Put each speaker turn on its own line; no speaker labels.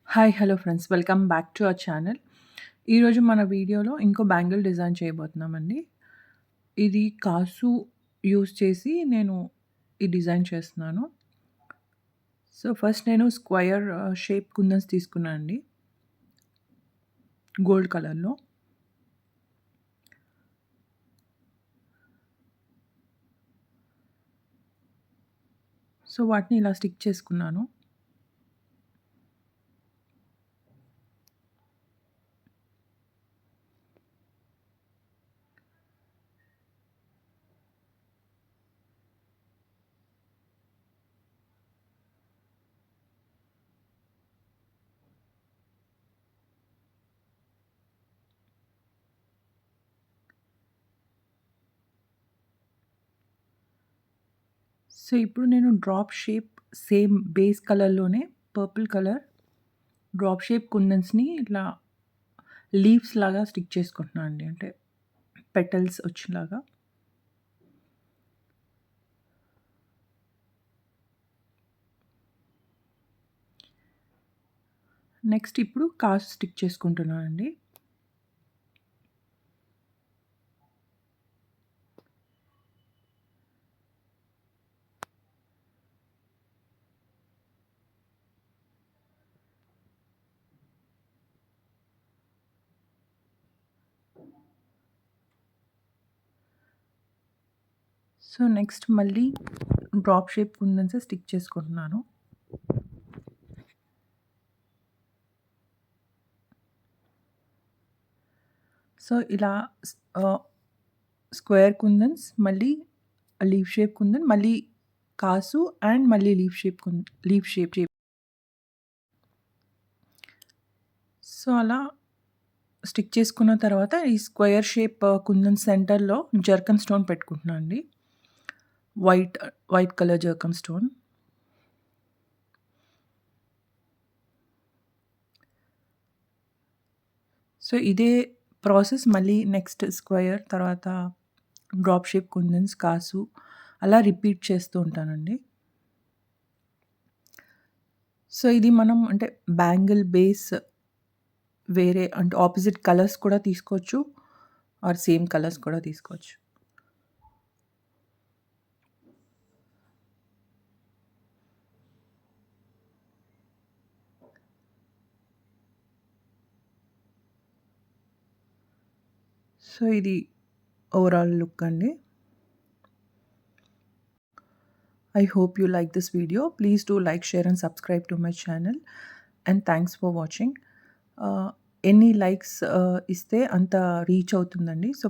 Hi! Hello friends. Welcome back to our channel. ఈరోజు మన వీడియోలో ఇంకో బ్యాంగిల్ డిజైన్ చేయబోతున్నామండి. ఇది కాసు యూజ్ చేసి నేను ఈ డిజైన్ చేస్తున్నాను. సో, ఫస్ట్ నేను స్క్వయర్ షేప్ కుందన్స్ తీసుకున్నా అండి. గోల్డ్ కలర్‌లో. సో, వాటిని ఇలా స్టిక్ చేసుకున్నాను. సో, ఇప్పుడు నేను డ్రాప్ షేప్ సేమ్ బేస్ కలర్‌లోనే పర్పుల్ కలర్ డ్రాప్ షేప్ కుందన్స్‌ని ఇట్లా లీవ్స్ లాగా స్టిక్ చేసుకుంటున్నా అండి. అంటే పెటల్స్ వచ్చేలాగా. నెక్స్ట్ ఇప్పుడు కాసు స్టిక్ చేసుకుంటున్నానండి. సో, నెక్స్ట్ మళ్ళీ డ్రాప్ షేప్ కుందన్సే స్టిక్ చేసుకుంటున్నాను. సో, ఇలా స్క్వేర్ కుందన్స్, మళ్ళీ లీఫ్ షేప్ కుందన్, మళ్ళీ కాసు అండ్ మళ్ళీ లీఫ్ షేప్. సో, అలా స్టిక్ చేసుకున్న తర్వాత ఈ స్క్వేర్ షేప్ కుందన్ సెంటర్‌లో జర్కన్ స్టోన్ పెట్టుకుంటున్నా అండి. White colour zircon stone. So, ఇదే ప్రాసెస్ మళ్ళీ నెక్స్ట్ స్క్వేర్, తర్వాత డ్రాప్ షేప్ కుందన్స్, కాసు అలా రిపీట్ చేస్తూ ఉంటానండి. సో, ఇది మనం అంటే బ్యాంగిల్ బేస్ వేరే అంటే ఆపోజిట్ కలర్స్ కూడా తీసుకోవచ్చు. ఆర్ సేమ్ కలర్స్ కూడా తీసుకోవచ్చు. సో, ఇది ఓవరాల్ లుక్ అండి. I hope you like this video. Please do like, share and subscribe to my channel. And thanks for watching. ఎన్ని లైక్స్ ఇస్తే అంత రీచ్ అవుతుందండి. సో